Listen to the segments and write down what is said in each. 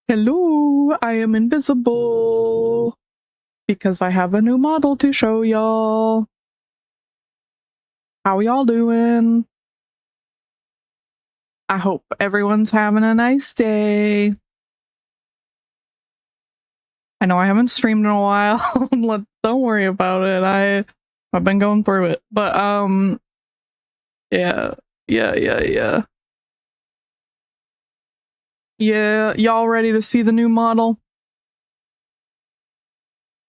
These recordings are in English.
Hello, I am invisible because I have a new model to show y'all. How y'all doing? I hope everyone's having a nice day. I know I haven't streamed in a while. Don't worry about it. I've been going through it. But yeah. Yeah, y'all ready to see the new model?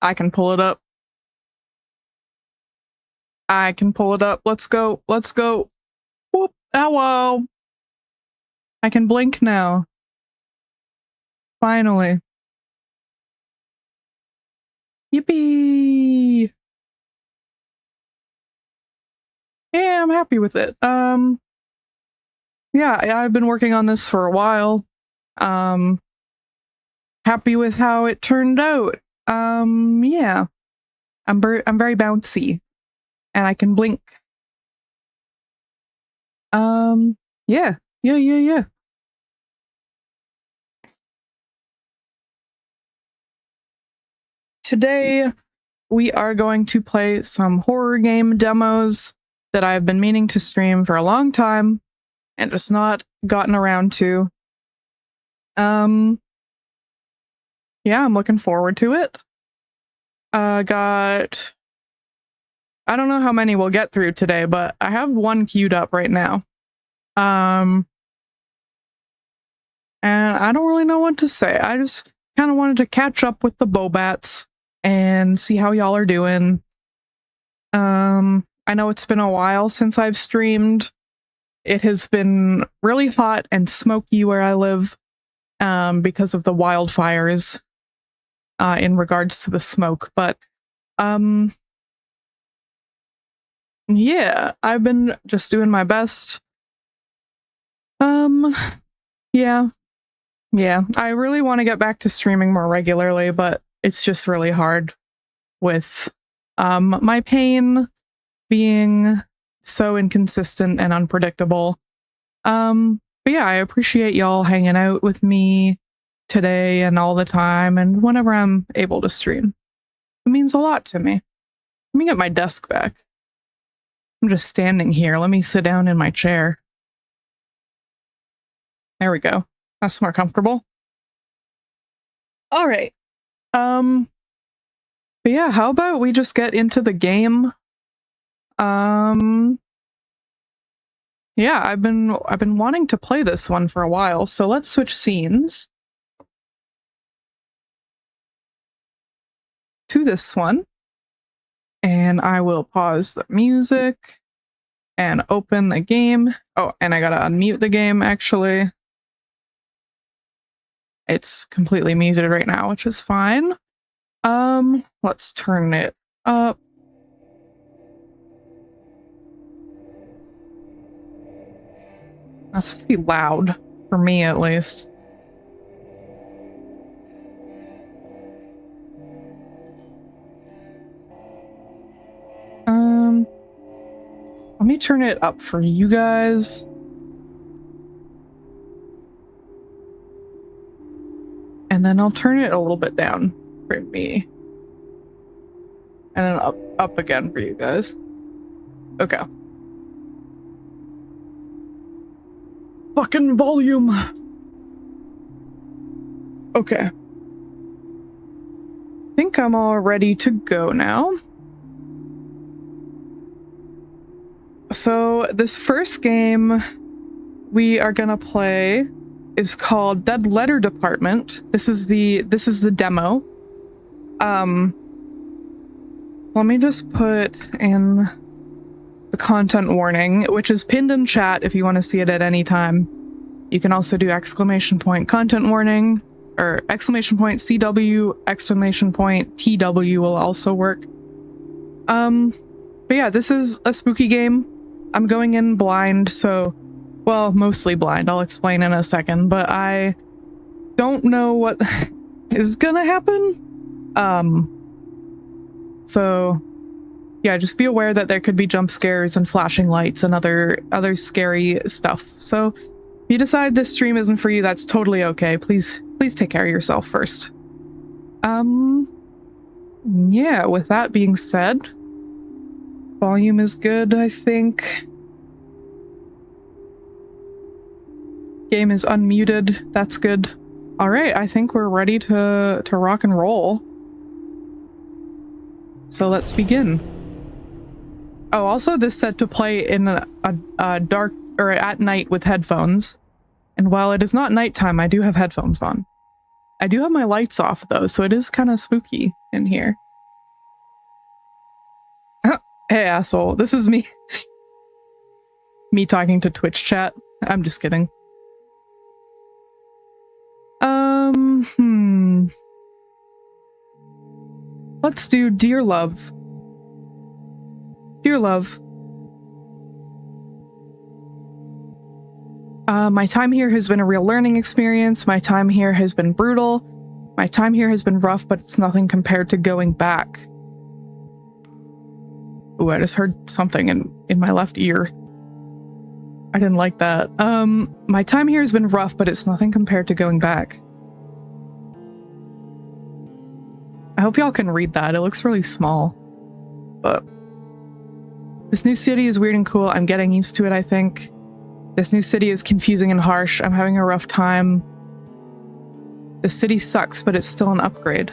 I can pull it up. I can pull it up. Let's go. Let's go. Whoop. Hello. I can blink now. Finally. Yippee! Yeah, I'm happy with it. Yeah, I've been working on this for a while. Happy with how it turned out. Yeah. I'm very bouncy. And I can blink. Yeah. Today, we are going to play some horror game demos that I've been meaning to stream for a long time and just not gotten around to. Yeah, I'm looking forward to it. I don't know how many we'll get through today, but I have one queued up right now. And I don't really know what to say. I just kind of wanted to catch up with the Bobats and see how y'all are doing. I know it's been a while since I've streamed. It has been really hot and smoky where I live, because of the wildfires, in regards to the smoke. But, yeah, I've been just doing my best. Yeah, I really want to get back to streaming more regularly, but it's just really hard with, my pain being so inconsistent and unpredictable. But yeah, I appreciate y'all hanging out with me today and all the time and whenever I'm able to stream. It means a lot to me. Let me get my desk back. I'm just standing here. Let me sit down in my chair. There we go. That's more comfortable. All right. But yeah, how about we just get into the game? Yeah, I've been wanting to play this one for a while, so let's switch scenes to this one. And I will pause the music and open the game. Oh, and I gotta unmute the game, actually. It's completely muted right now, which is fine. Let's turn it up. That's pretty loud, for me at least. Let me turn it up for you guys. And then I'll turn it a little bit down for me. And then up again for you guys. Okay. Fucking volume. Okay. I think I'm all ready to go now. So this first game we are gonna play is called Dead Letter Department. This is the demo. Let me just put in the content warning, which is pinned in chat if you want to see it at any time. You can also do ! Content warning, or ! CW, ! TW will also work. But yeah, this is a spooky game. I'm going in blind, so, well, mostly blind. I'll explain in a second, but I don't know what is gonna happen. So yeah, just be aware that there could be jump scares and flashing lights and other scary stuff. So If you decide this stream isn't for you, that's totally okay. Please take care of yourself first. Yeah, with that being said, volume is good, I think. Game is unmuted. That's good. All right, I think we're ready to rock and roll. So let's begin. Oh, also this set to play in a dark or at night with headphones. And while it is not nighttime, I do have headphones on. I do have my lights off though, so it is kind of spooky in here. Hey asshole, this is me. Me talking to Twitch chat. I'm just kidding. Let's do Dear Love. Dear Love. My time here has been a real learning experience. My time here has been brutal. My time here has been rough, but it's nothing compared to going back. Ooh, I just heard something in my left ear. I didn't like that. My time here has been rough, but it's nothing compared to going back. I hope y'all can read that. It looks really small. But this new city is weird and cool. I'm getting used to it, I think. This new city is confusing and harsh. I'm having a rough time. The city sucks, but it's still an upgrade.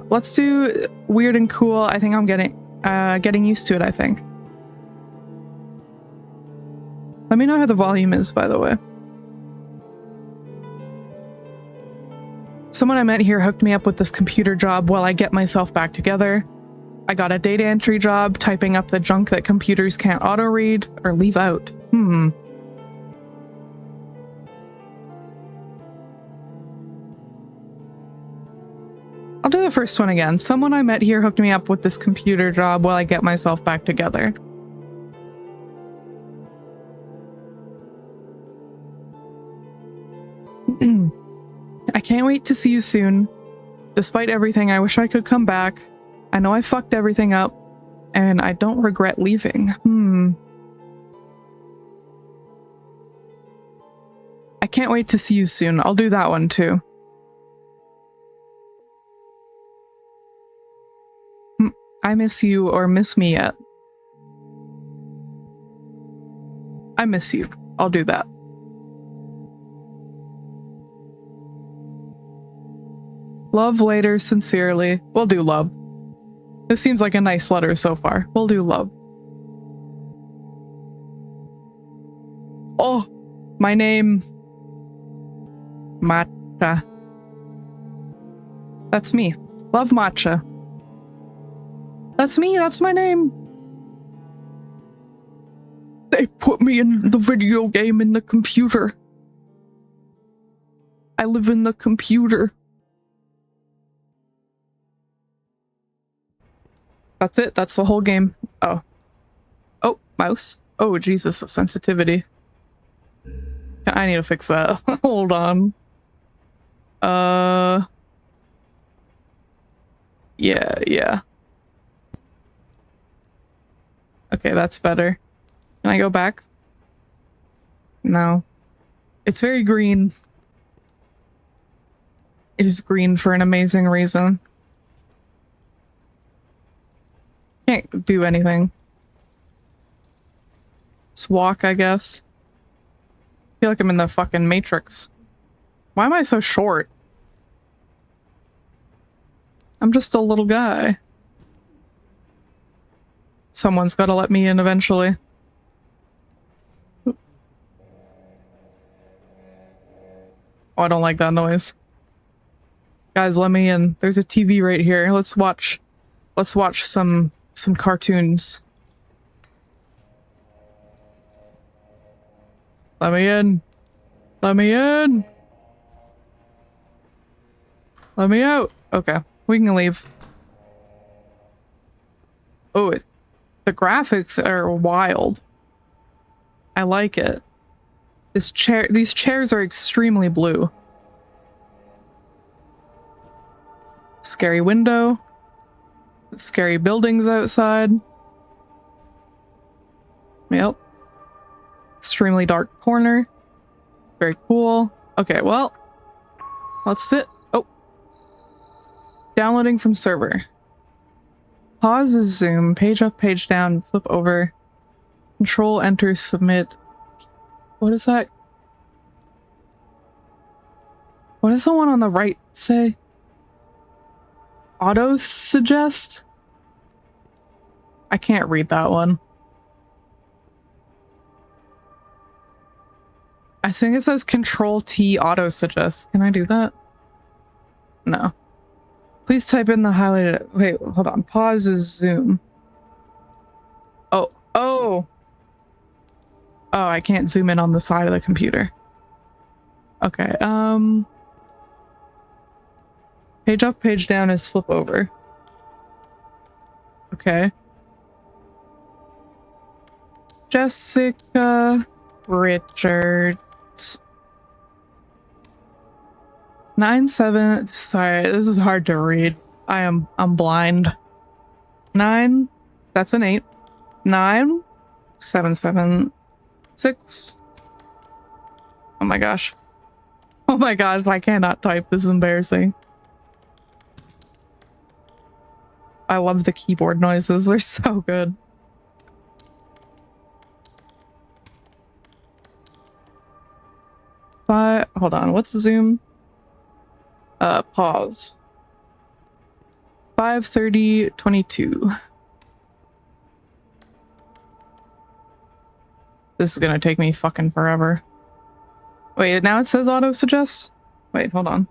Let's do weird and cool. I think I'm getting used to it, I think. Let me know how the volume is, by the way. Someone I met here hooked me up with this computer job while I get myself back together. I got a data entry job, typing up the junk that computers can't auto-read or leave out. I'll do the first one again. Someone I met here hooked me up with this computer job while I get myself back together. I can't wait to see you soon. Despite everything, I wish I could come back. I know I fucked everything up, and I don't regret leaving. I can't wait to see you soon. I'll do that one too. I miss you or miss me yet? I miss you. I'll do that. Love later, sincerely. We'll do love. This seems like a nice letter so far. We'll do love. Oh, my name. Matcha. That's me. Love matcha. That's me, that's my name. They put me in the video game in the computer. I live in the computer. That's it, that's the whole game. Oh. Oh, mouse. Oh, Jesus, the sensitivity. I need to fix that. Hold on. Yeah. Okay, that's better. Can I go back? No. It's very green. It is green for an amazing reason. Can't do anything. Just walk, I guess. I feel like I'm in the fucking Matrix. Why am I so short? I'm just a little guy. Someone's gotta let me in eventually. Oh, I don't like that noise. Guys, let me in. There's a TV right here. Let's watch some cartoons. Let me in. Let me in. Let me out. Okay, we can leave. Oh, the graphics are wild. I like it. These chairs are extremely blue. Scary window. Scary buildings outside. Yep. extremely dark corner. Very cool. Okay, well, let's sit. Oh, downloading from server. Pause is zoom. Page up, page down, flip over. Control, enter, submit. What is that? What does the one on the right say? Auto suggest? I can't read that one. I think it says Control T auto suggest. Can I do that? No. Please type in the highlighted. Wait, hold on. Pause is zoom. Oh, oh. Oh, I can't zoom in on the side of the computer. Okay, page up, page down is flip over. Okay. Jessica Richards. 9-7. Sorry, this is hard to read. I'm blind. 9. That's an 8. 9 7 7 6. Oh my gosh. Oh my gosh, I cannot type. This is embarrassing. I love the keyboard noises. They're so good. But hold on, what's zoom? Pause. 5:30:22. This is gonna take me fucking forever. Wait, now it says auto suggest? Wait, hold on.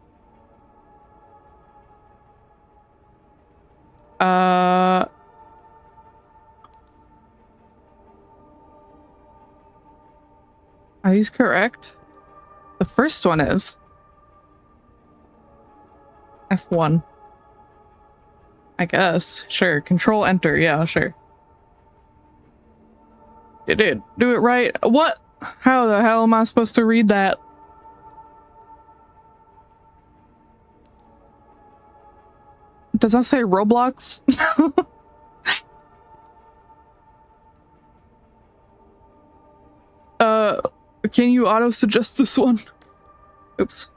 Are these correct? The first one is F1. I guess. Sure. Control enter. Yeah, sure. It did. Do it right. What? How the hell am I supposed to read that? Does that say Roblox? Can you auto suggest this one? Oops.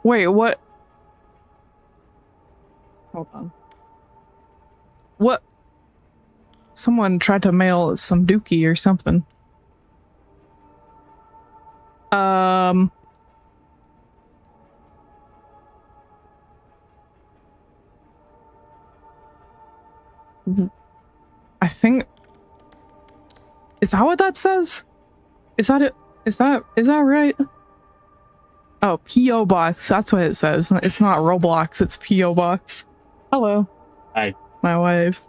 Wait, what? Hold on. What? Someone tried to mail some dookie or something. I think. Is that what that says? Is that it? Is that right? Oh, P.O. Box. That's what it says. It's not Roblox, it's P.O. Box. Hello. Hi. My wife.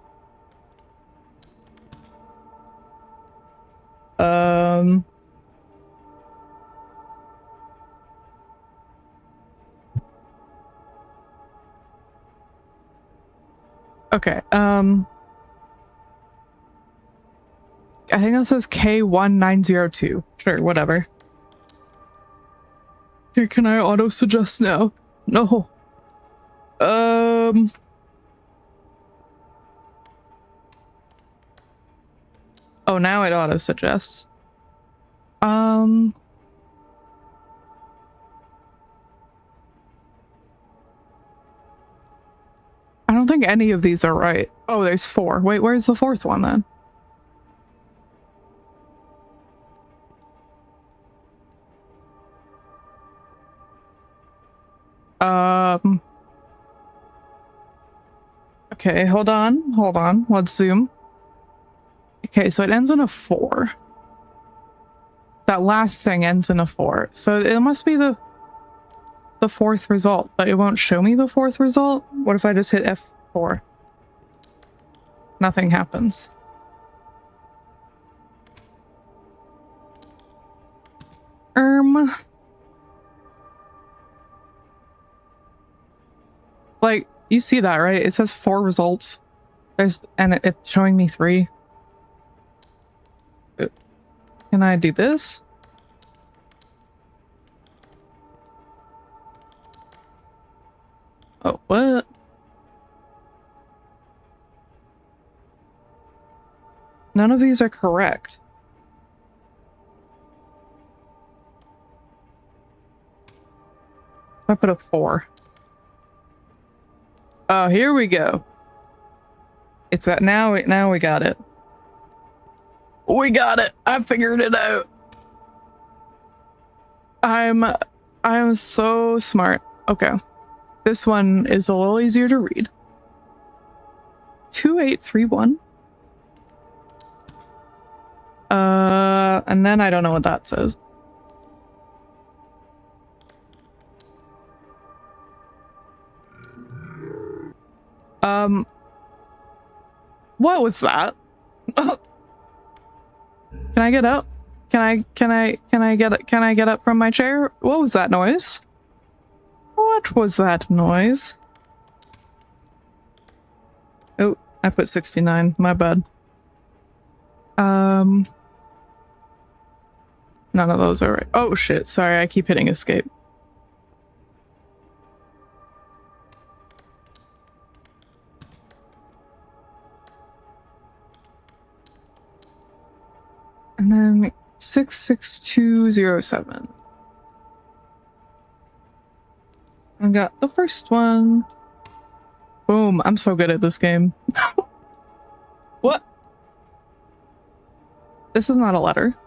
Okay, I think that says K1902. Sure, whatever. Here, can I auto suggest now? No. Oh, now it auto suggests. I don't think any of these are right. Oh, there's 4. Wait, where's the 4th one then? Okay, hold on. Let's zoom. Okay, so it ends in a 4. That last thing ends in a 4. So it must be the 4th result, but it won't show me the 4th result. What if I just hit F4? Nothing happens. Like, you see that, right? It says 4 results. And it's showing me 3. Can I do this? Oh, what? None of these are correct. I put a 4. Oh, here we go. It's at now we got it. We got it. I figured it out. I'm so smart. Okay. This one is a little easier to read. 2831. And then I don't know what that says. What was that? Can I get up? Can I get up from my chair? What was that noise? What was that noise? Oh, I put 69. My bad. None of those are right. Oh shit, sorry, I keep hitting escape. And then 66207. I got the first one. Boom, I'm so good at this game. What? This is not a letter.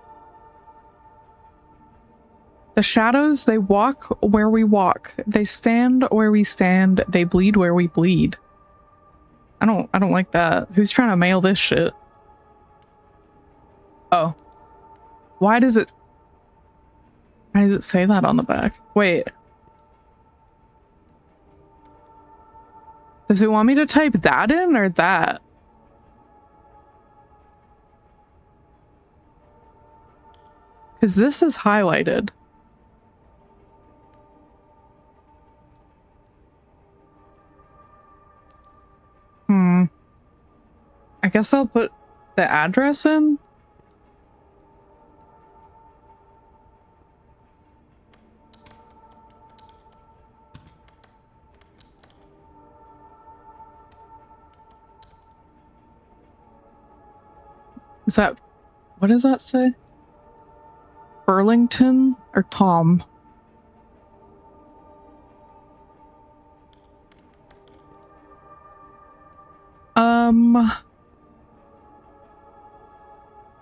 The shadows, they walk where we walk. They stand where we stand. They bleed where we bleed. I don't like that. Who's trying to mail this shit? Oh. Why does it say that on the back? Wait. Does it want me to type that in or that? Because this is highlighted. I guess I'll put the address in. Is that, what does that say? Burlington or Tom?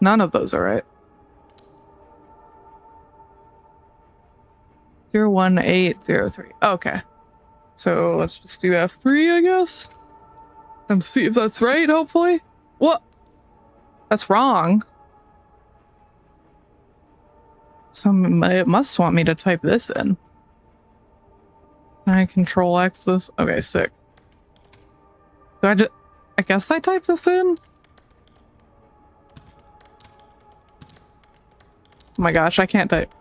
None of those are right. 01803. Okay. So let's just do F3, I guess. And see if that's right, hopefully. What? That's wrong. So it must want me to type this in. Can I control X this? Okay, sick. Do I guess I type this in? Oh my gosh, I can't type.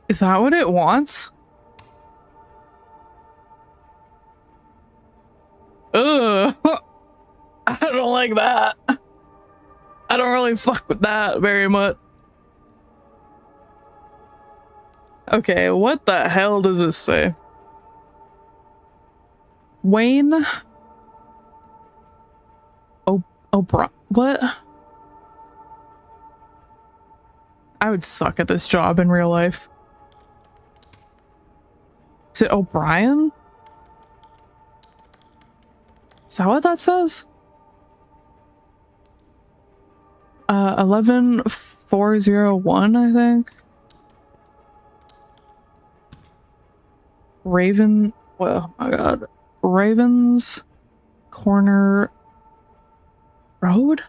Is that what it wants? Ugh. I don't like that. I don't really fuck with that very much. Okay, what the hell does this say? Wayne O'Brien. What? I would suck at this job in real life. Is it O'Brien? Is that what that says? 11401, I think. Raven, well, oh my god. Ravens Corner Road?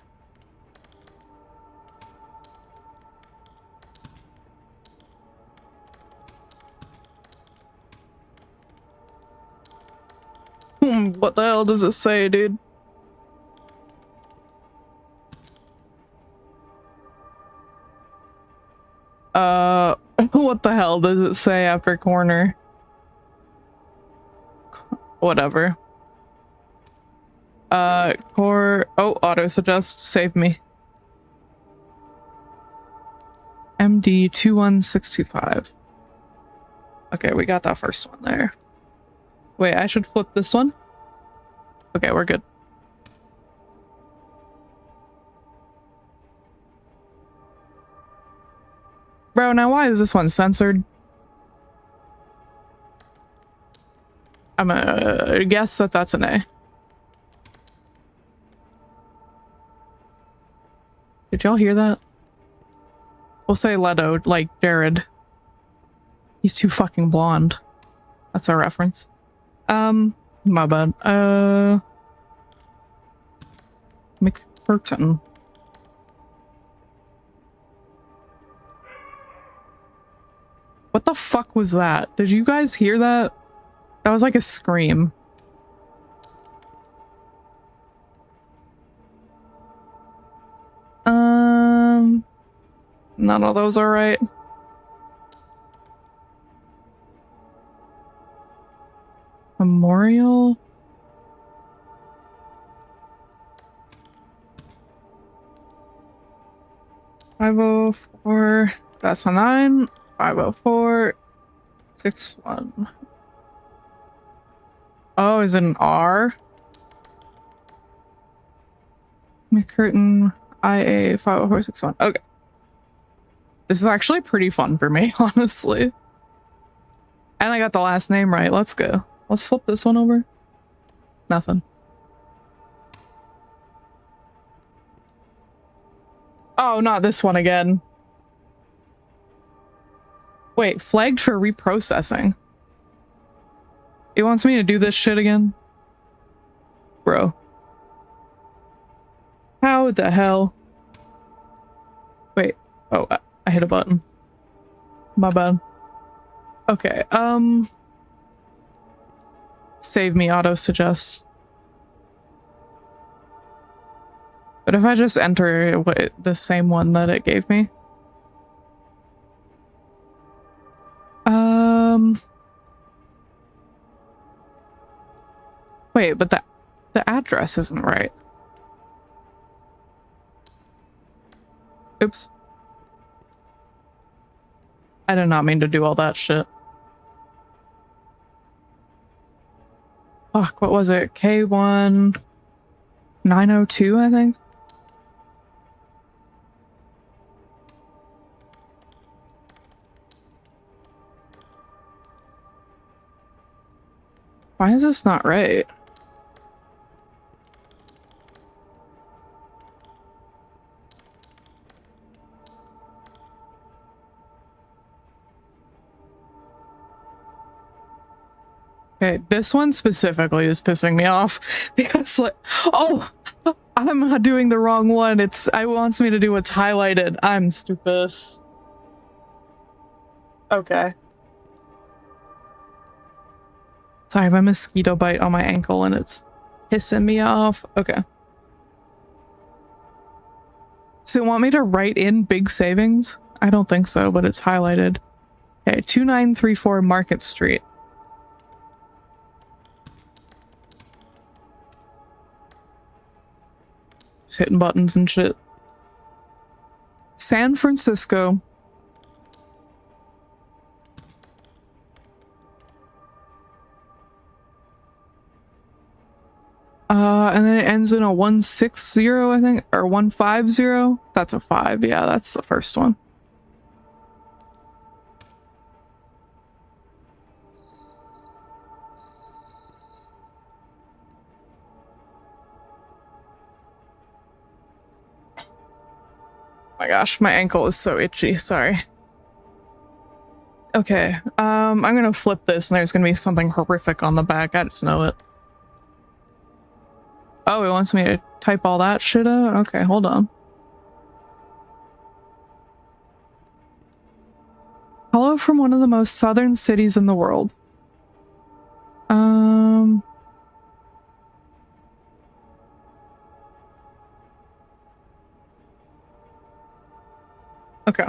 What the hell does it say, dude? What the hell does it say after corner? Whatever. Oh, auto suggest, save me. MD21625. Okay, we got that first one there. Wait, I should flip this one. Okay, we're good. Bro, now why is this one censored? I'm gonna guess that that's an A. Did y'all hear that? We'll say Leto, like Jared. He's too fucking blonde. That's a reference. My bad. McPurton. What the fuck was that? Did you guys hear that? That was like a scream. None of those are right. Memorial? $504. That's a 9. 504. 61. Oh, is it an R? McCurtain IA 50461. Okay. This is actually pretty fun for me, honestly. And I got the last name right. Let's go. Let's flip this one over. Nothing. Oh, not this one again. Wait, flagged for reprocessing. It wants me to do this shit again? Bro. How the hell? Wait. Oh, I hit a button. My bad. Okay, save me auto suggest. But if I just enter the same one that it gave me. Wait, but the address isn't right. Oops. I did not mean to do all that shit. Fuck, what was it? K1 902, I think. Why is this not right? Okay, this one specifically is pissing me off because, like, oh, I'm doing the wrong one. It wants me to do what's highlighted. I'm stupid. Okay. Sorry, I have a mosquito bite on my ankle and it's pissing me off. Okay. So it want me to write in big savings? I don't think so, but it's highlighted. Okay, 2934 Market Street. Just hitting buttons and shit. San Francisco. And then it ends in a 160, I think, or 150. That's a 5. Yeah, that's the first one. Oh my gosh, my ankle is so itchy. Sorry. Okay, I'm gonna flip this and there's gonna be something horrific on the back. I just know it. Oh, it wants me to type all that shit out? Okay, hold on. Hello from one of the most southern cities in the world. Okay.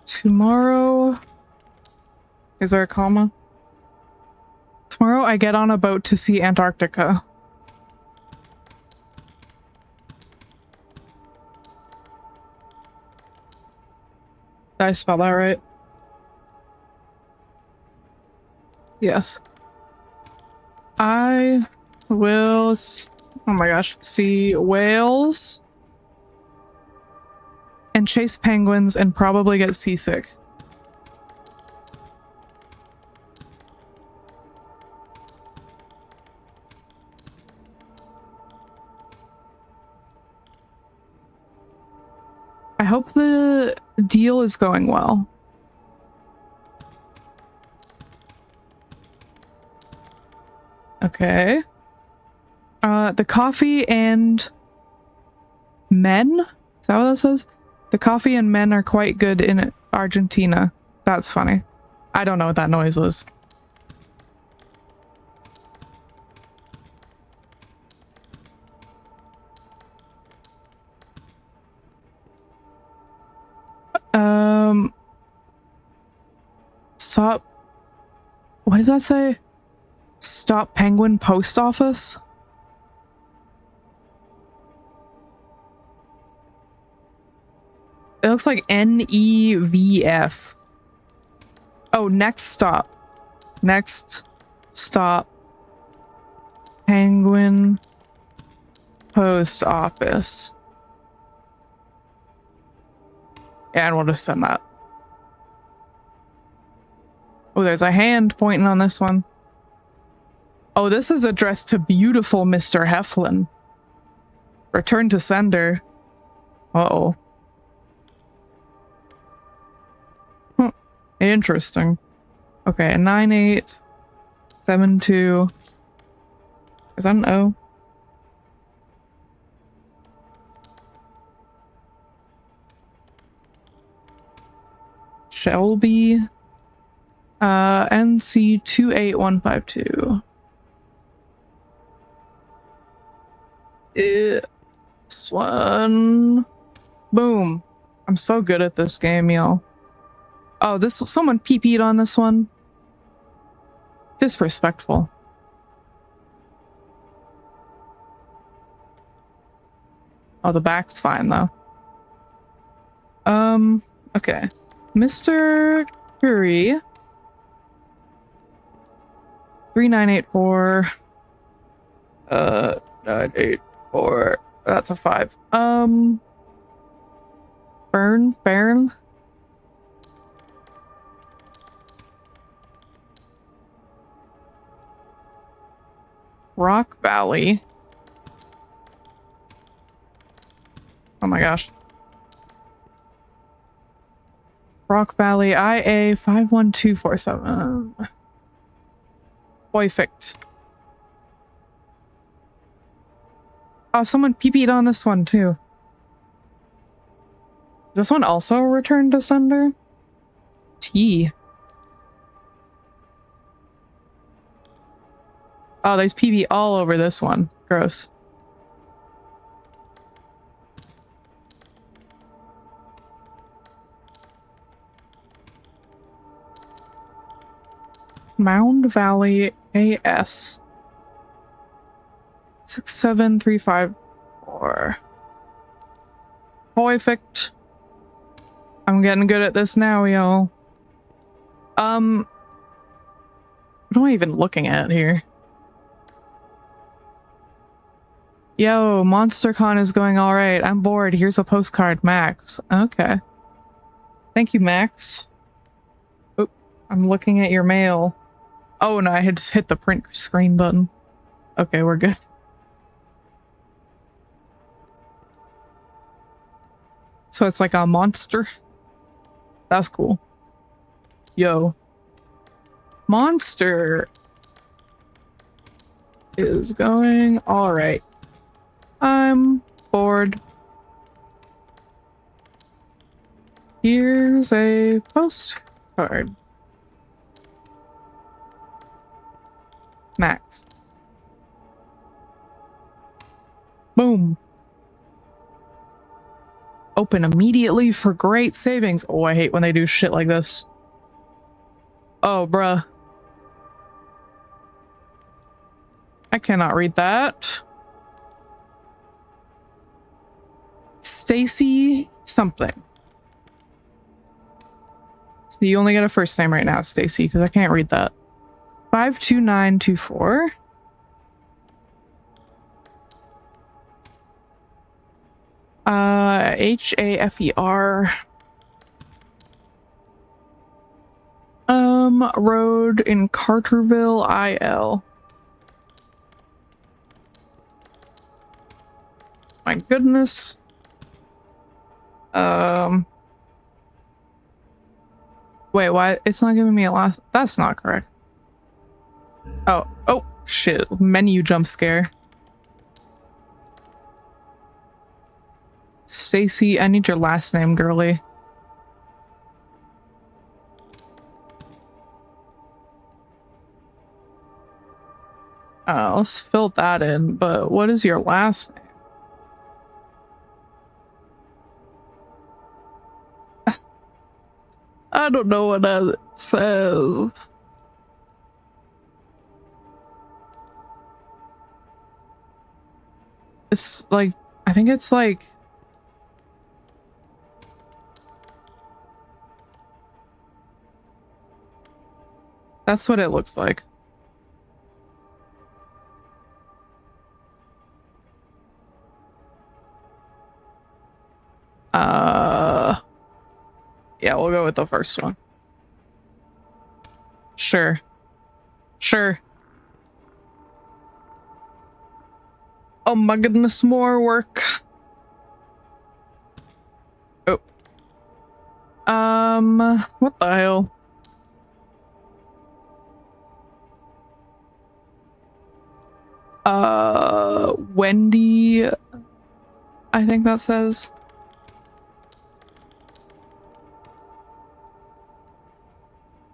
Tomorrow. Is there a comma? Tomorrow I get on a boat to see Antarctica. Did I spell that right? Yes. I will, oh my gosh, see whales and chase penguins and probably get seasick. I hope the deal is going well. Okay. The coffee and men? Is that what that says? The coffee and men are quite good in Argentina. That's funny. I don't know what that noise was. Stop. What does that say? Stop Penguin Post Office? It looks like NEVF. Oh, next stop. Next stop. Penguin Post Office. Yeah, and we'll just send that. Oh, there's a hand pointing on this one. Oh, this is addressed to beautiful Mr. Heflin. Return to sender. Uh-oh. Huh. Interesting. Okay, 9872. Is that an O? Shelby. NC 28152. This one. Boom. I'm so good at this game, y'all. Oh, someone PP'd on this one. Disrespectful. Oh, the back's fine though. Okay. Mr. Curry. 3984. 984. That's a 5. Baron. Rock Valley. Oh my gosh. Rock Valley IA 51247. Perfect. Oh, someone PP'd on this one too. This one also returned to sender? T. Oh, there's PB all over this one. Gross. Mound Valley AS 67354. Perfect. I'm getting good at this now, y'all. What am I even looking at here? Yo, MonsterCon is going all right. I'm bored. Here's a postcard, Max. Okay. Thank you, Max. Oh, I'm looking at your mail. Oh, no, I had just hit the print screen button. Okay, we're good. So it's like a monster. That's cool. Yo. Monster is going all right. I'm bored. Here's a postcard. Max. Boom. Open immediately for great savings. Oh, I hate when they do shit like this. Oh, bruh. I cannot read that. Stacy something. So you only get a first name right now, Stacy, because I can't read that. 52924. Hafer. Road in Carterville, IL. My goodness. Wait, why? It's not giving me a last. That's not correct. Oh, shit. Menu jump scare. Stacy, I need your last name, girly. Let's fill that in, but what is your last name? I don't know what that says. It's like, I think it's like... That's what it looks like. Yeah, we'll go with the first one. Sure. Oh my goodness, more work. Oh. What the hell? Wendy, I think that says.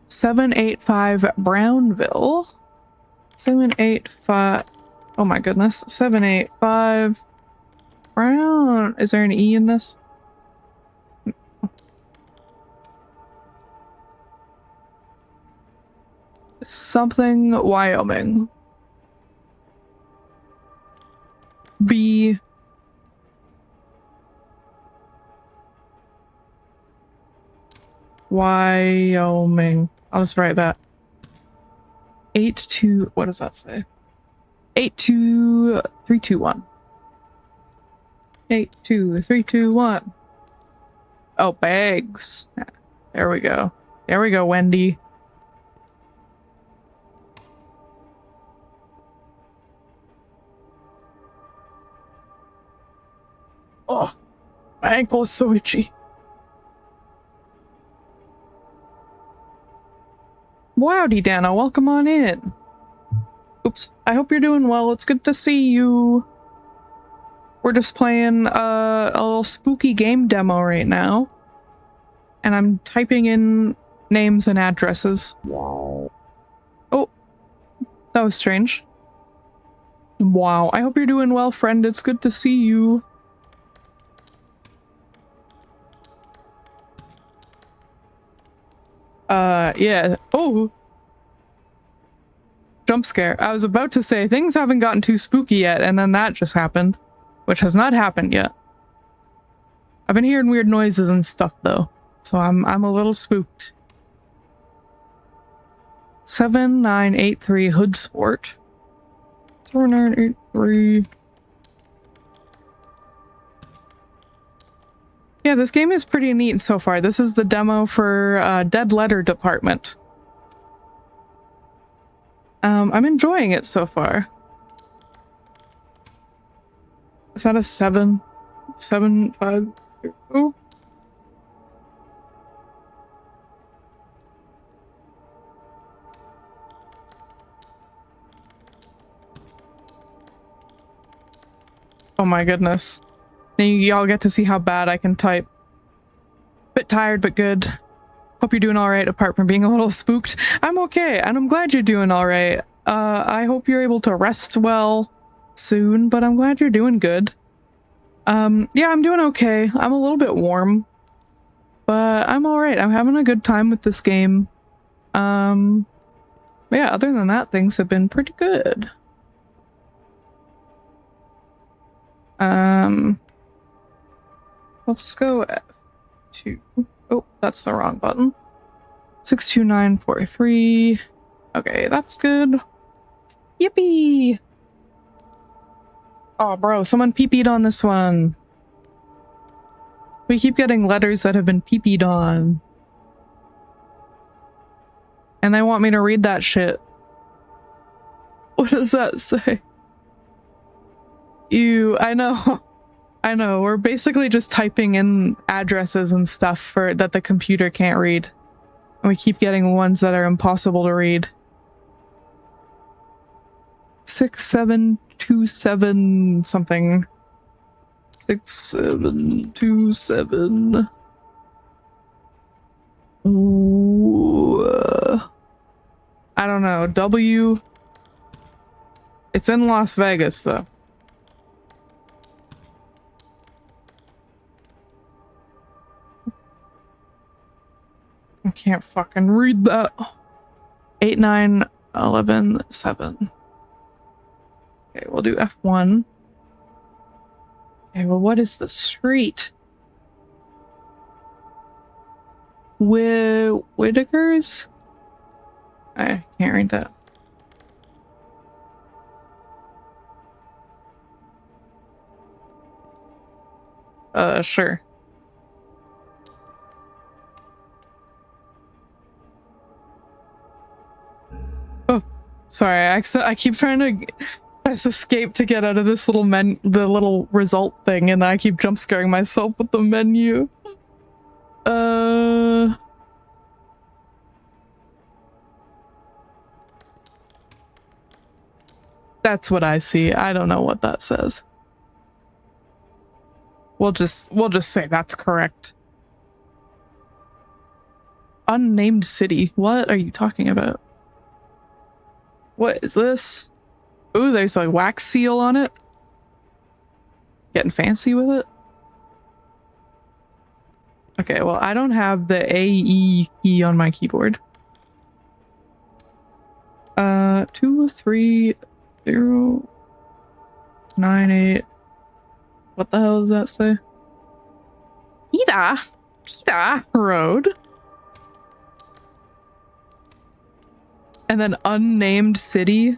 $785 Brownville. 785. Oh my goodness. 785 Brown. Is there an E in this? Something Wyoming. B. Wyoming. I'll just write that. 82. What does that say? 82321. 82321. Oh, bags. There we go. There we go, Wendy. Oh, my ankle is so itchy. Wowdy, Dana, welcome on in. Oops, I hope you're doing well. It's good to see you. We're just playing a little spooky game demo right now. And I'm typing in names and addresses. Wow. Oh, that was strange. Wow, I hope you're doing well, friend. It's good to see you. Yeah. Oh. Jump scare. I was about to say things haven't gotten too spooky yet, and then that just happened, which has not happened yet. I've been hearing weird noises and stuff though, so I'm a little spooked. 7983 Hood Sport. 7983. Yeah, this game is pretty neat so far. This is the demo for Dead Letter Department. I'm enjoying it so far. Is that a 7? 7, 5, 2? Oh my goodness. Now y'all get to see how bad I can type. Bit tired, but good. Hope you're doing alright, apart from being a little spooked. I'm okay, and I'm glad you're doing alright. I hope you're able to rest well soon, but I'm glad you're doing good. Yeah, I'm doing okay. I'm a little bit warm, but I'm alright. I'm having a good time with this game. Yeah, other than that, things have been pretty good. Let's go F2. Oh, that's the wrong button. 62943. Okay, that's good. Yippee! Oh, bro, someone pee-peed on this one. We keep getting letters that have been pee-peed on. And they want me to read that shit. What does that say? Ew, I know. I know, we're basically just typing in addresses and stuff for that the computer can't read. And we keep getting ones that are impossible to read. 6727 something. 6727. Ooh. I don't know. W. It's in Las Vegas, though. I can't fucking read that. 89117. Okay, we'll do F1. Okay, well, what is the street? Whitaker's? I can't read that. Sure. Oh, sorry. I keep trying to press escape to get out of this little the little result thing, and I keep jump scaring myself with the menu. That's what I see. I don't know what that says. We'll just say that's correct. Unnamed city. What are you talking about? What is this? Ooh, there's a wax seal on it. Getting fancy with it. Okay, well, I don't have the AE key on my keyboard. 23098. What the hell does that say? Kita Road. And then unnamed city.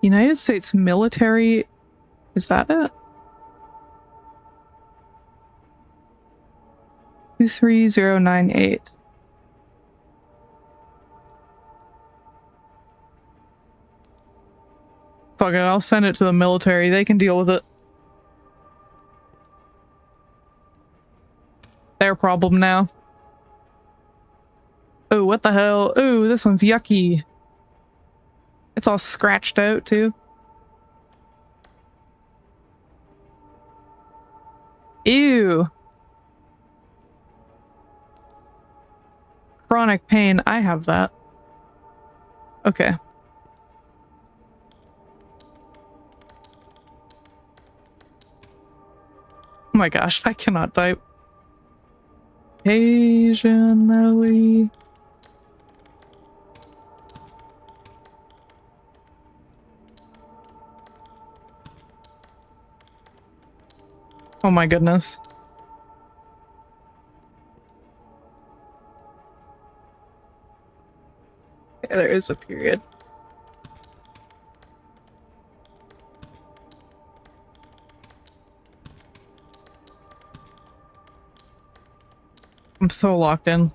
United States military. Is that it? 23098. Fuck it, I'll send it to the military. They can deal with it. Their problem now. Oh, what the hell? Oh, this one's yucky. It's all scratched out, too. Ew. Chronic pain. I have that. Okay. Oh my gosh, I cannot type. Occasionally. Oh my goodness. Yeah, there is a period. I'm so locked in.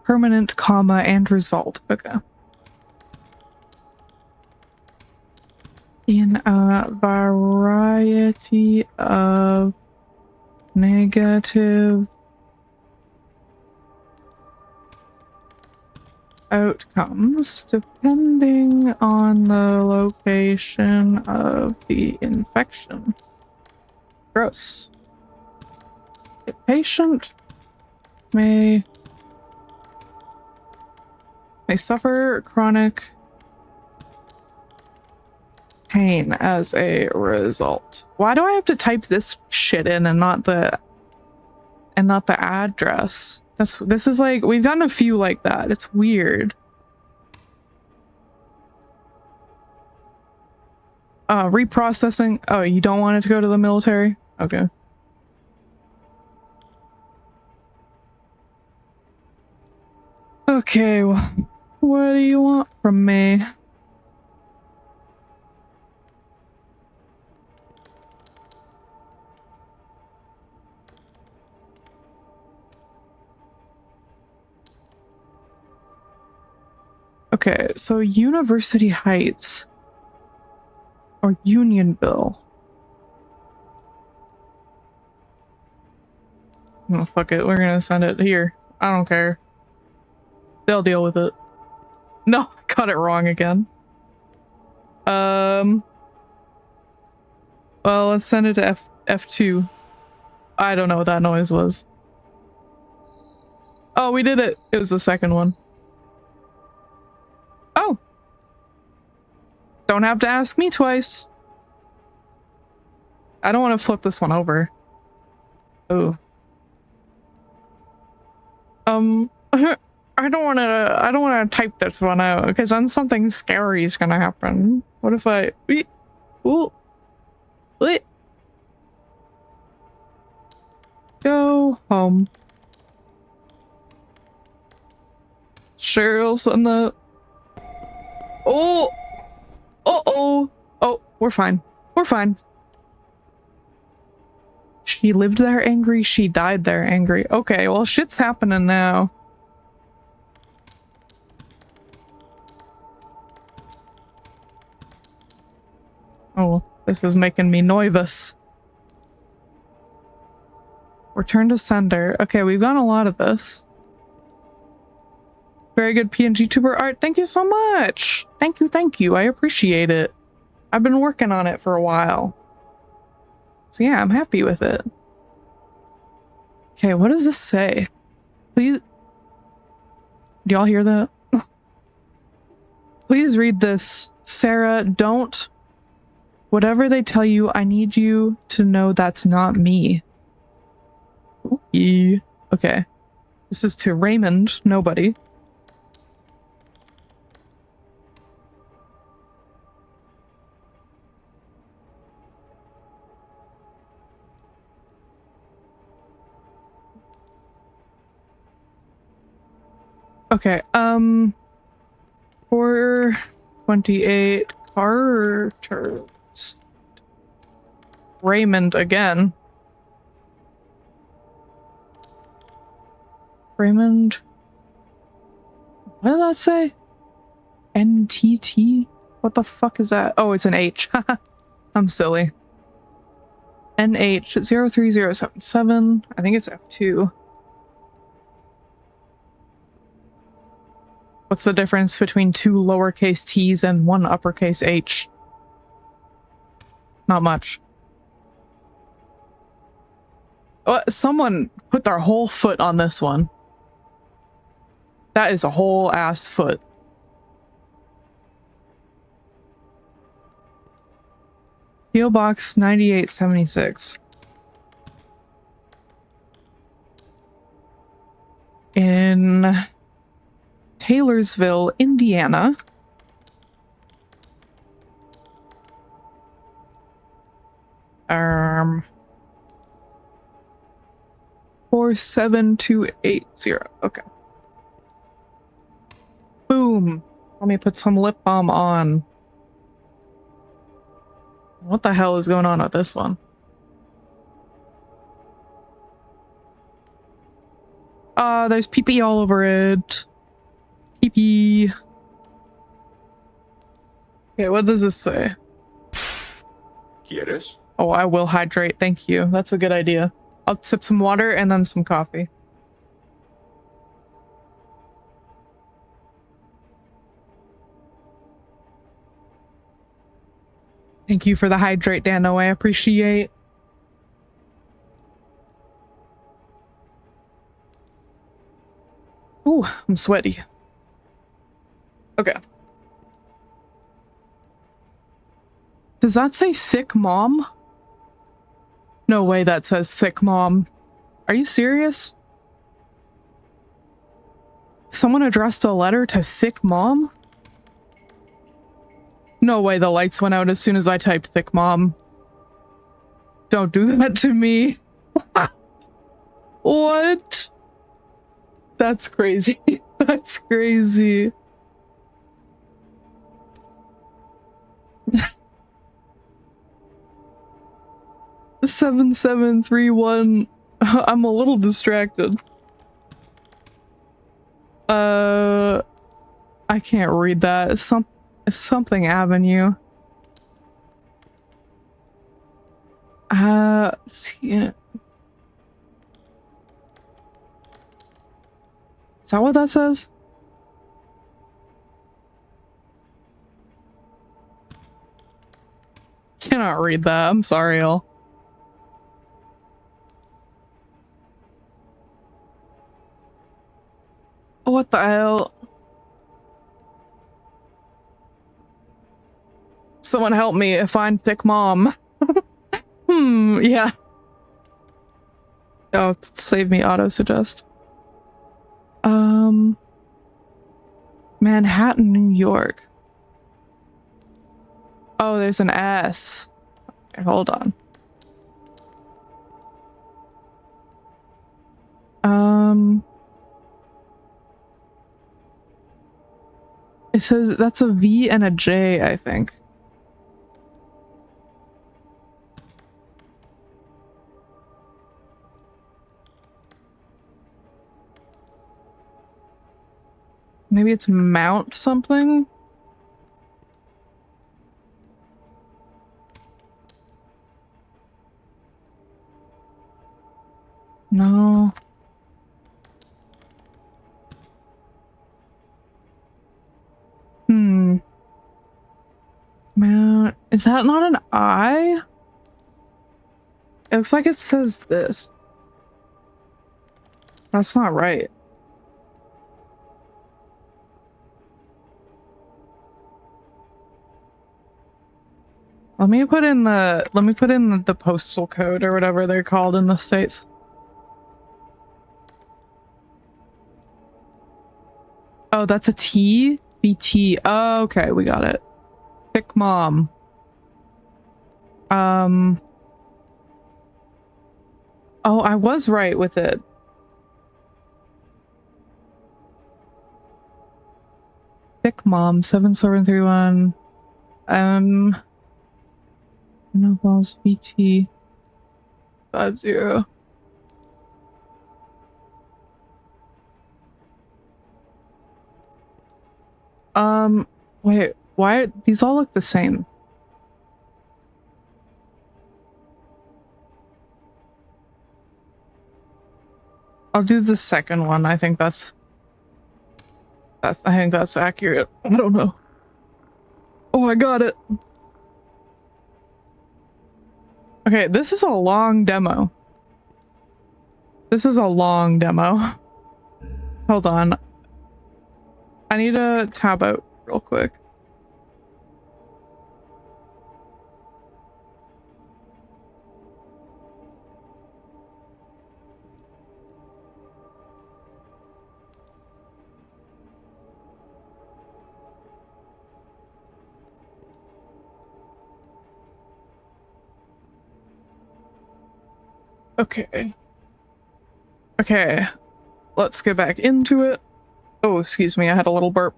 Permanent, comma, and result. Okay. In a variety of negative outcomes depending on the location of the infection. Gross. A patient may suffer chronic pain as a result. Why do I have to type this shit in and not the address? This is like, we've gotten a few like that. It's weird. Reprocessing. Oh, you don't want it to go to the military? Okay. Okay, what do you want from me? Okay, so University Heights or Unionville. Oh, fuck it. We're gonna send it here. I don't care. They'll deal with it. No, I got it wrong again. Well, let's send it to F2. I don't know what that noise was. Oh, we did it. It was the second one. Oh. Don't have to ask me twice. I don't want to flip this one over. Oh. I don't want to type this one out because then something scary is gonna happen. What if I? Ooh. Wait. Go home. Cheryl's on the. Oh. Uh-oh. Oh, we're fine. We're fine. She lived there angry. She died there angry. Okay, well, shit's happening now. Oh, this is making me nervous. Return to sender. Okay, we've got a lot of this. Very good PNGtuber art. Thank you so much. Thank you. I appreciate it. I've been working on it for a while. So yeah, I'm happy with it. Okay, what does this say? Please. Do y'all hear that? Please read this. Sarah, don't. Whatever they tell you, I need you to know that's not me. Okay. This is to Raymond, nobody. Okay, 428 Carter. Raymond again. Raymond. What did that say? NTT? What the fuck is that? Oh, it's an H. I'm silly. NH03077. I think it's F2. What's the difference between 2 lowercase t's and 1 uppercase H? Not much. Someone put their whole foot on this one. That is a whole ass foot. PO Box 9876. In Taylorsville, Indiana. Um, 47280. Okay. Boom. Let me put some lip balm on. What the hell is going on with this one? There's pee-pee all over it. Pee-pee. Okay, what does this say? ¿Quieres? Oh, I will hydrate. Thank you. That's a good idea. I'll sip some water and then some coffee. Thank you for the hydrate, Dano. I appreciate. Ooh, I'm sweaty. Okay. Does that say thick mom? No way that says thick mom. Are you serious? Someone addressed a letter to thick mom? No way the lights went out as soon as I typed thick mom. Don't do that to me. What? That's crazy. That's crazy. Seven 731. I'm a little distracted. I can't read that. Something Avenue. Yeah. Is that what that says? Cannot read that. I'm sorry, y'all. What the hell? Someone help me find thick mom. Yeah. Oh, save me auto suggest. Manhattan, New York. Oh, there's an S. Okay, hold on. It says that's a V and a J, I think. Maybe it's Mount something? No. Mount. Is that not an I? It looks like it says this. That's not right. Let me put in the postal code or whatever they're called in the States. Oh, that's a T? BT. Oh, okay, we got it. Thick mom. Oh, I was right with it. Thick mom, 7731. No balls, BT. 50. Wait, why these all look the same? I'll do the second one. I think that's accurate. I don't know. Oh, I got it. Okay, this is a long demo. This is a long demo. Hold on. I need to tab out real quick. Okay. Okay. Let's get back into it. Oh, excuse me, I had a little burp.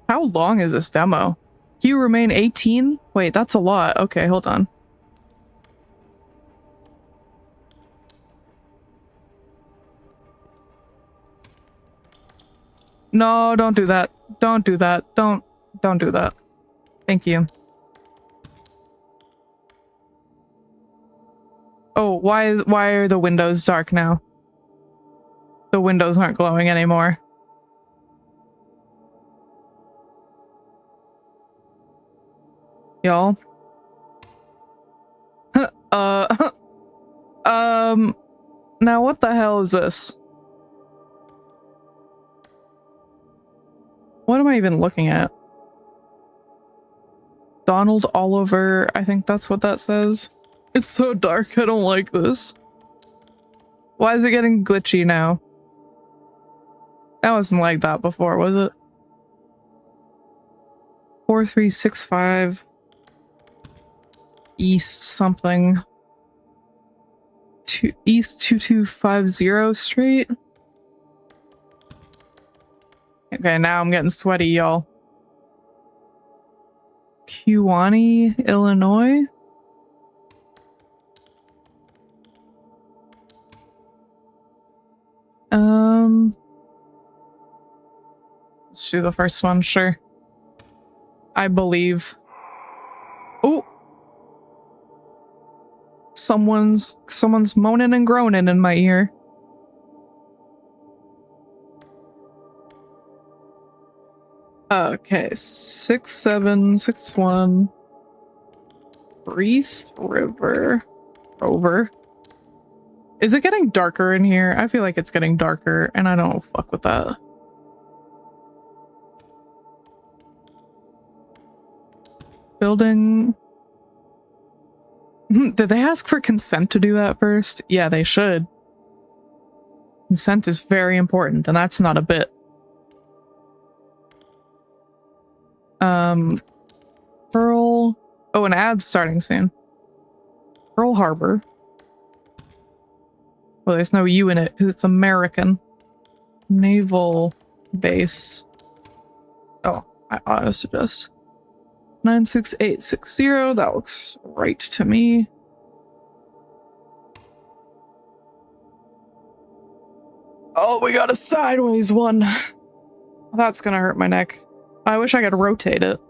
How long is this demo? You remain 18? Wait, that's a lot. Okay, hold on. No, don't do that. Don't do that. Don't do that. Thank you. Oh, why are the windows dark now? The windows aren't glowing anymore. Y'all. Now what the hell is this? What am I even looking at? Donald Oliver, I think that's what that says. It's so dark, I don't like this. Why is it getting glitchy now? That wasn't like that before, was it? 4365 East something. East 2250 Street. Okay, now I'm getting sweaty, y'all. Kewanee, Illinois. Let's do the first one, sure. I believe. Oh, someone's moaning and groaning in my ear. Okay, 6761 Priest River. Rover. Is it getting darker in here? I feel like it's getting darker, and I don't fuck with that. Building. Did they ask for consent to do that first? Yeah, they should. Consent is very important, and that's not a bit. Pearl. Oh, an ad's starting soon. Pearl Harbor. Well, there's no U in it because it's American. Naval Base. Oh, I auto suggest. 96860. That looks right to me. Oh, we got a sideways one. That's gonna hurt my neck. I wish I could rotate it.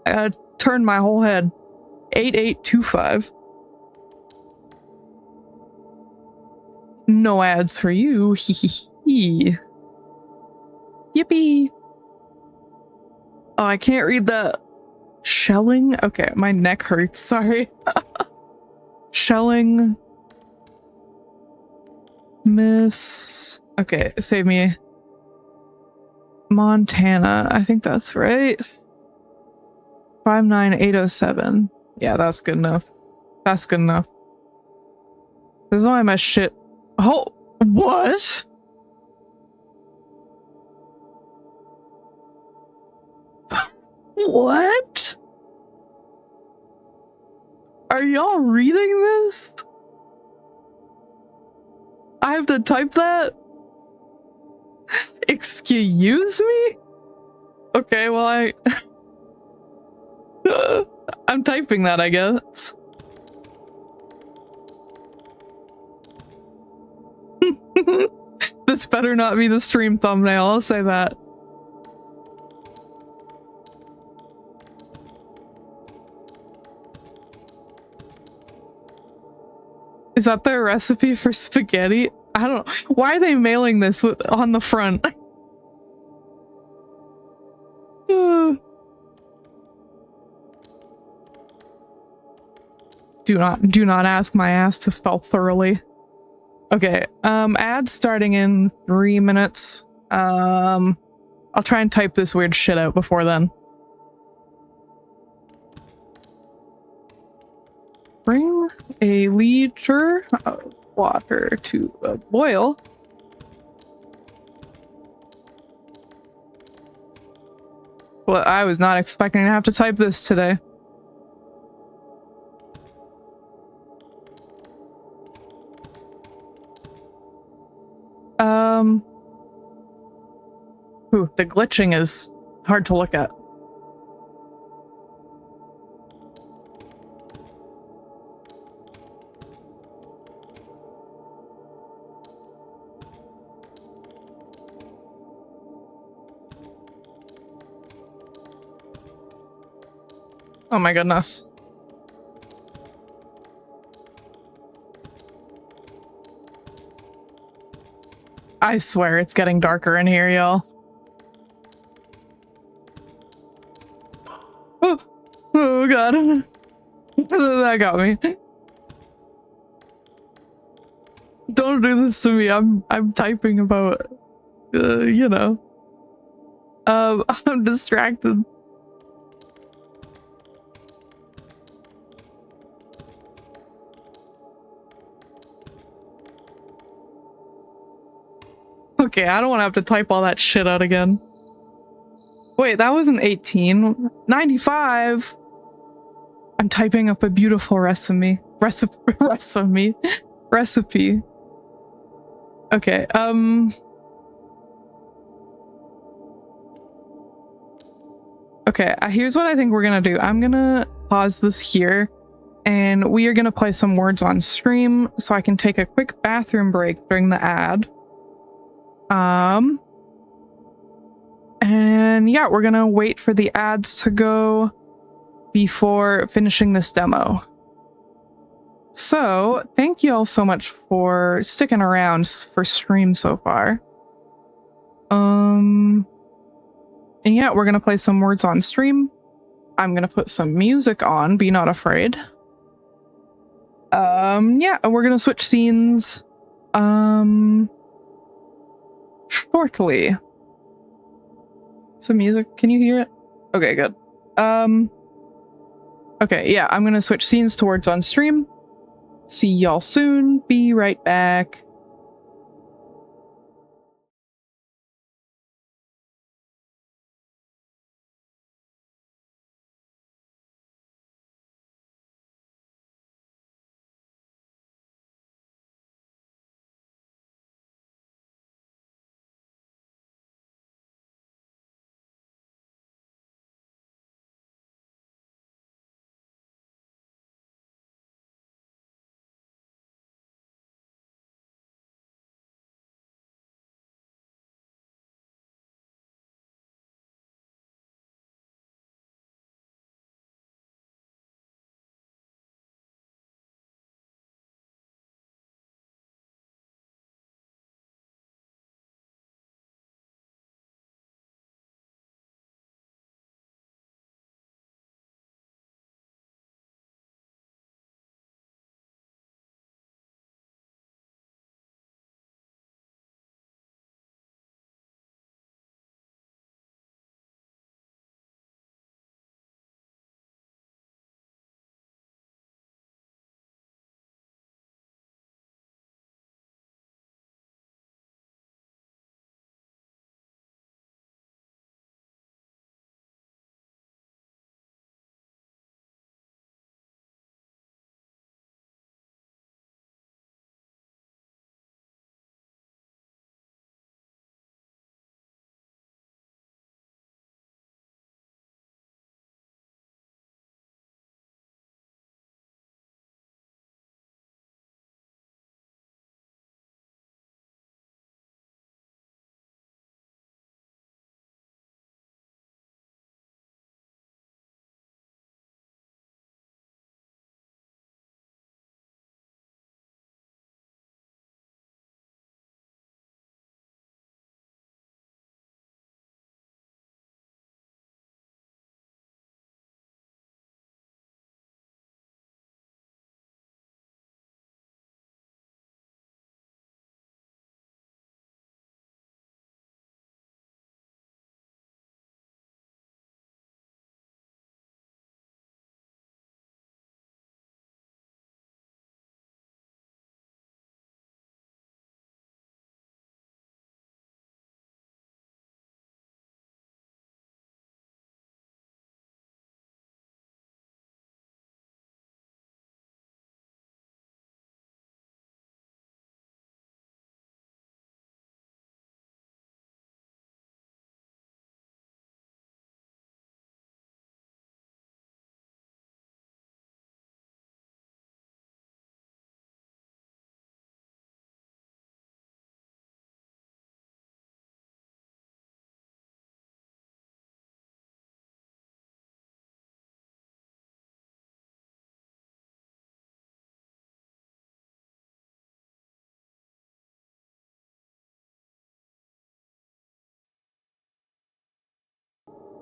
I gotta turn my whole head. 8825. No ads for you. Yippee. Oh, I can't read the shelling. Okay, my neck hurts. Sorry. Shelling. Miss. Okay, save me. Montana. I think that's right. 59807. Yeah, that's good enough. That's good enough. This is why my shit. Oh, what? What? Are y'all reading this? I have to type that? Excuse me? Okay, well, I'm typing that, I guess. This better not be the stream thumbnail, I'll say that. Is that their recipe for spaghetti? I don't know. Why are they mailing this on the front? Do not ask my ass to spell thoroughly. Okay, ad starting in 3 minutes. I'll try and type this weird shit out before then. Bring a liter of water to a boil. Well, I was not expecting to have to type this today. Ooh, the glitching is hard to look at. Oh my goodness. I swear it's getting darker in here, y'all. Oh god. That got me. Don't do this to me. I'm typing about you know. I'm distracted. Okay, I don't want to have to type all that shit out again. Wait, that wasn't 18. 95. I'm typing up a beautiful recipe. Recipe. Okay, okay, here's what I think we're gonna do. I'm gonna pause this here, and we are gonna play some words on stream so I can take a quick bathroom break during the ad. And yeah, we're gonna wait for the ads to go before finishing this demo. So, thank you all so much for sticking around for stream so far. And yeah, we're gonna play some words on stream. I'm gonna put some music on, be not afraid. Yeah, we're gonna switch scenes, shortly. Some music, can you hear it? Okay, good. Okay, yeah, I'm gonna switch scenes to words on stream. See y'all soon, be right back.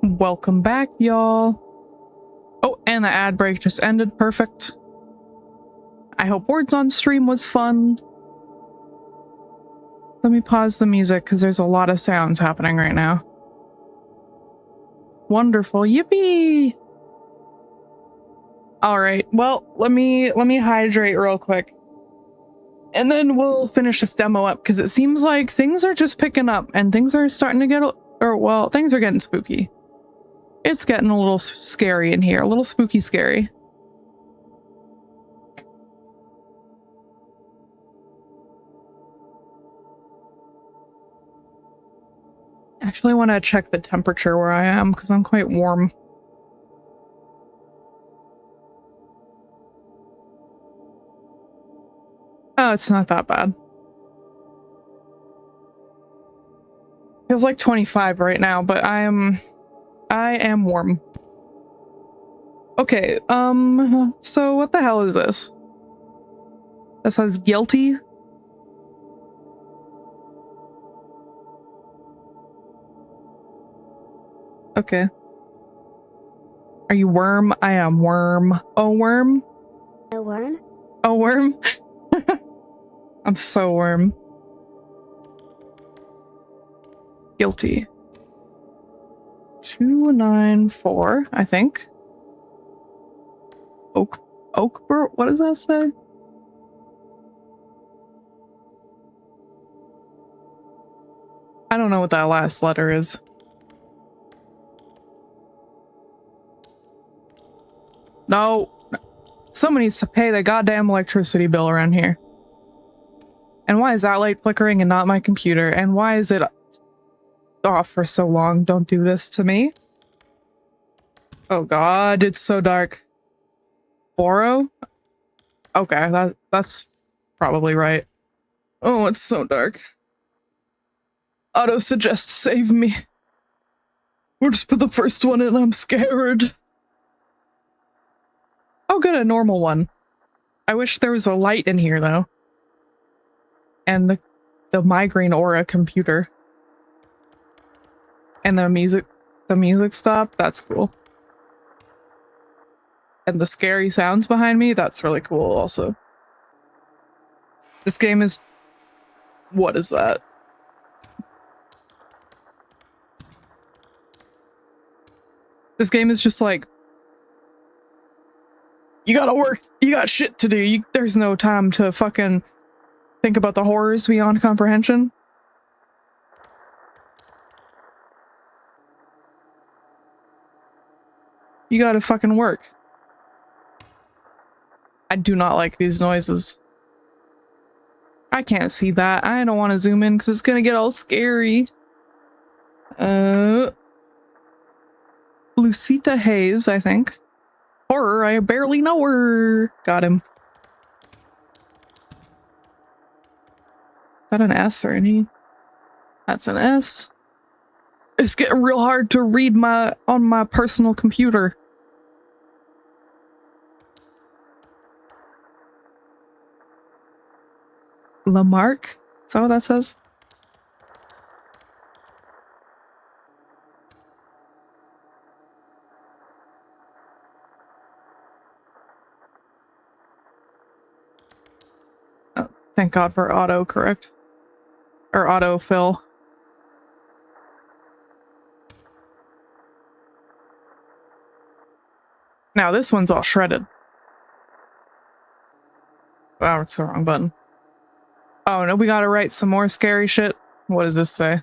Welcome back, y'all. Oh, and the ad break just ended. Perfect. I hope words on stream was fun. Let me pause the music because there's a lot of sounds happening right now. Wonderful. Yippee! All right. Well, let me hydrate real quick. And then we'll finish this demo up because it seems like things are just picking up and things are starting to get, well, things are getting spooky. It's getting a little scary in here, a little spooky scary. Actually, I want to check the temperature where I am because I'm quite warm. Oh, it's not that bad. Feels like 25 right now, but I am warm. Okay, so what the hell is this? That says guilty? Okay. Are you worm? I am worm. Oh, worm? A worm? Oh, worm? I'm so worm. Guilty. 294, I think. Oakbur? What does that say? I don't know what that last letter is. No. Someone needs to pay the goddamn electricity bill around here. And why is that light flickering and not my computer? And why is it off for so long? Don't do this to me. Oh god, it's so dark. Boro? Okay, that's probably right. Oh, it's so dark. Auto suggest save me. We'll just put the first one in, I'm scared. Oh good, a normal one. I wish there was a light in here though. And the migraine aura computer. And the music stopped, that's cool. And the scary sounds behind me, that's really cool also. This game is... What is that? This game is just like... You gotta work, you got shit to do, there's no time to fucking think about the horrors beyond comprehension. You gotta fucking work. I do not like these noises. I can't see that. I don't want to zoom in because it's gonna get all scary. Lucita Hayes, I think. Horror, I barely know her. Got him. Is that an S or an E? That's an S. It's getting real hard to read on my personal computer. Lamarck? Is that what that says? Oh, thank God for autocorrect. Or autofill. Now this one's all shredded. Wow, it's the wrong button. Oh no, we gotta write some more scary shit. What does this say?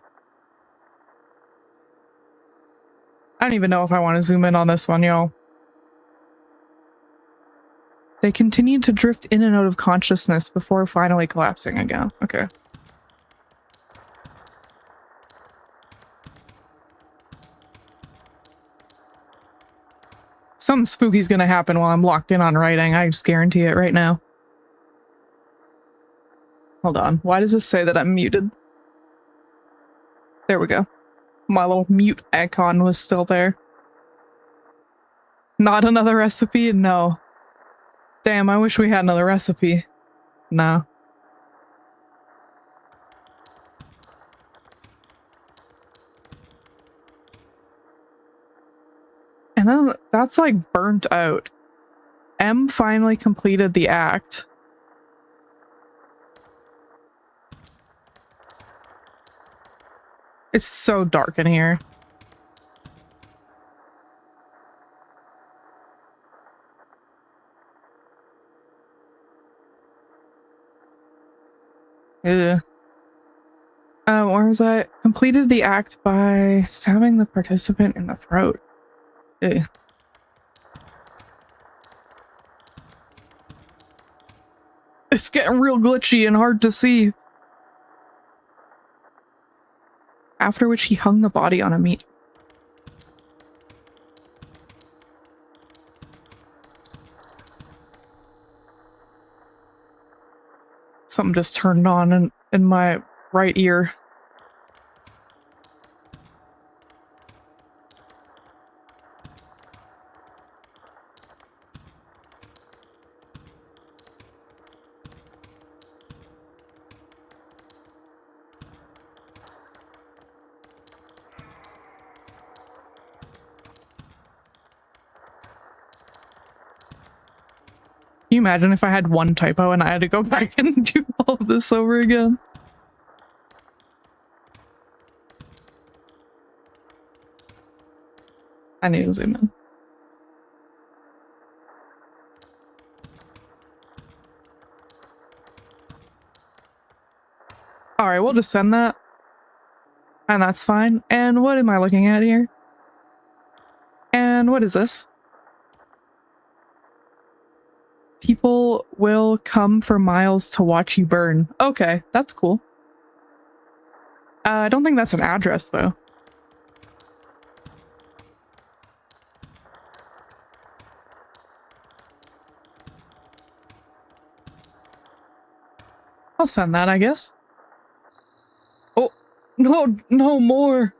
I don't even know if I want to zoom in on this one, yo. They continued to drift in and out of consciousness before finally collapsing again. Okay. Something spooky's gonna happen while I'm locked in on writing. I just guarantee it right now. Hold on. Why does this say that I'm muted? There we go. My little mute icon was still there. Not another recipe? No. Damn, I wish we had another recipe. No. And then that's like burnt out. M finally completed the act. It's so dark in here. Ugh. Where was I? Completed the act by stabbing the participant in the throat. Ugh. It's getting real glitchy and hard to see. After which he hung the body on a meat. Something just turned on in my right ear. Can you imagine if I had one typo and I had to go back and do all of this over again? I need to zoom in. Alright, we'll just send that. And that's fine. And what am I looking at here? And what is this? People will come for miles to watch you burn. Okay, that's cool. I don't think that's an address, though. I'll send that, I guess. Oh, no more.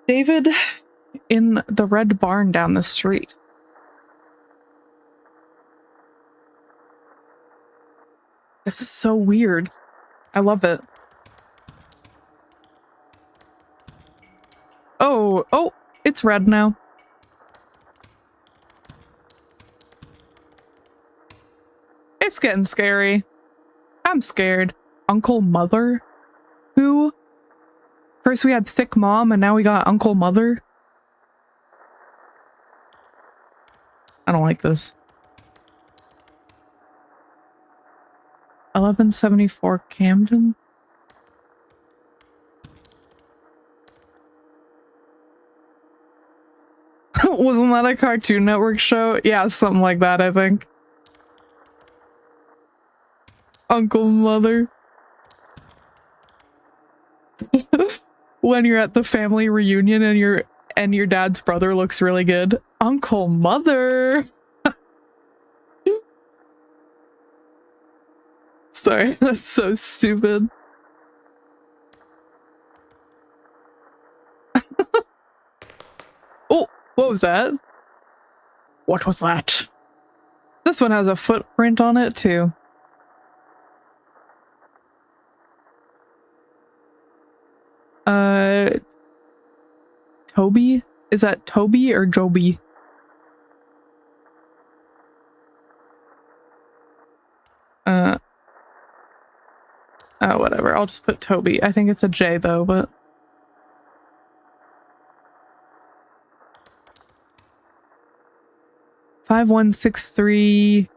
David in the red barn down the street. This is so weird. I love it. Oh, it's red now. It's getting scary. I'm scared. Uncle Mother? Who? First we had Thick Mom and now we got Uncle Mother? I don't like this. 1174 Camden? Wasn't that a Cartoon Network show? Yeah, something like that, I think. Uncle Mother. When you're at the family reunion and your dad's brother looks really good. Uncle Mother. Sorry, that's so stupid. Oh, what was that? What was that? This one has a footprint on it too. Toby? Is that Toby or Joby? Oh, whatever. I'll just put Toby. I think it's a J though, but... 5163...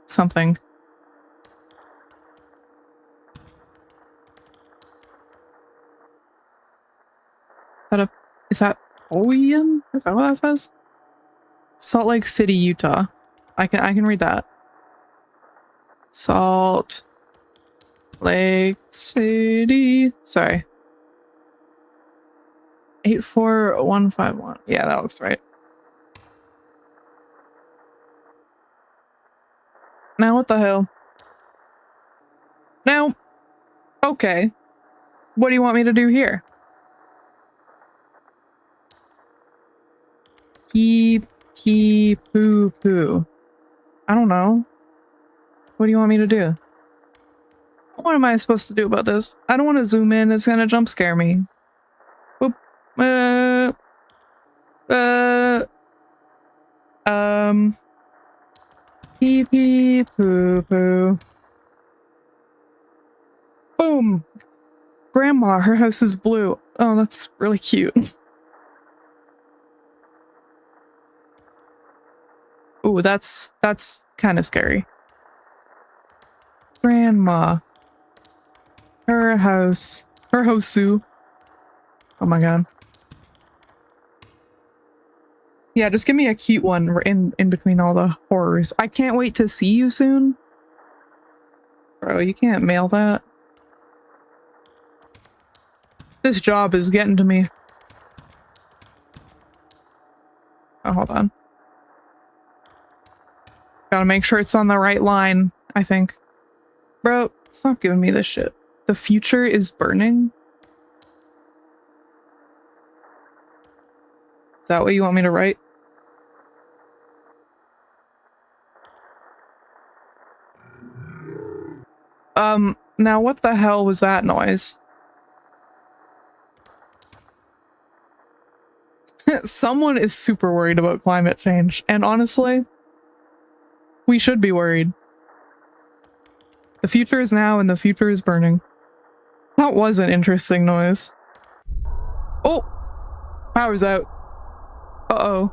something. Is that Oyen? Is that what that says? Salt Lake City, Utah. I can read that. Salt Lake City. Sorry. 84151. Yeah, that looks right. Now what the hell? Now, okay. What do you want me to do here? Poo poo. I don't know. What do you want me to do? What am I supposed to do about this? I don't want to zoom in. It's gonna jump scare me. Boop. Pee poo poo. Boom. Grandma, her house is blue. Oh, that's really cute. Ooh, that's kind of scary. grandma. Her house. Her hosu. Oh my god. Yeah, just give me a cute one in between all the horrors. I can't wait to see you soon. Bro, you can't mail that. This job is getting to me. Oh, hold on. Gotta make sure it's on the right line, I think. Bro, stop giving me this shit. The future is burning? Is that what you want me to write? Now what the hell was that noise? Someone is super worried about climate change, and honestly, we should be worried. The future is now and the future is burning. That was an interesting noise. Oh! Power's out. Uh-oh.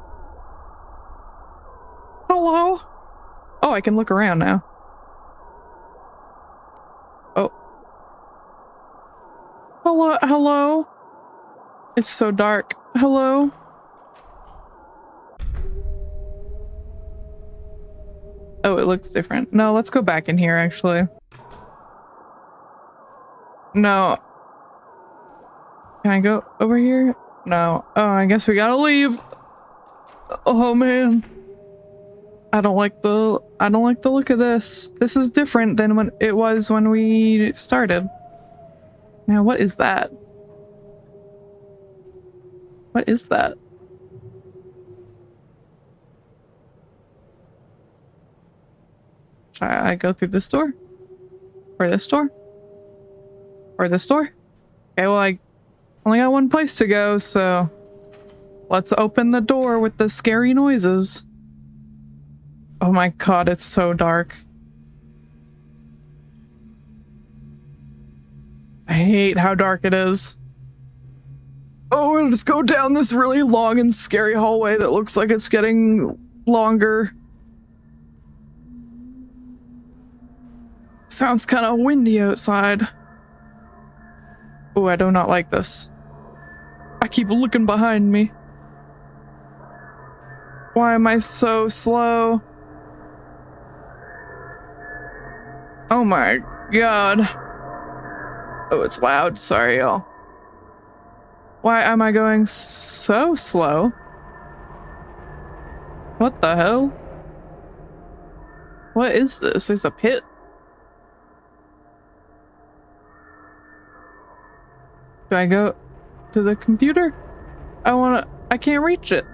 Hello? Oh, I can look around now. Oh. Hello? Hello? It's so dark. Hello? Oh, it looks different. No, let's go back in here, actually. No. Can I go over here? No. Oh, I guess we gotta leave. Oh, man. I don't like the look of this. This is different than when it was when we started. Now, what is that? What is that? Should I go through this door? Or this door? Or this door? Okay, well, I only got one place to go, so let's open the door with the scary noises. Oh my god, it's so dark. I hate how dark it is. Oh, we'll just go down this really long and scary hallway that looks like it's getting longer. Sounds kind of windy outside. Oh, I do not like this. I keep looking behind me. Why am I so slow? Oh my god. Oh, it's loud. Sorry, y'all. Why am I going so slow? What the hell? What is this? There's a pit. Do I go to the computer? I can't reach it.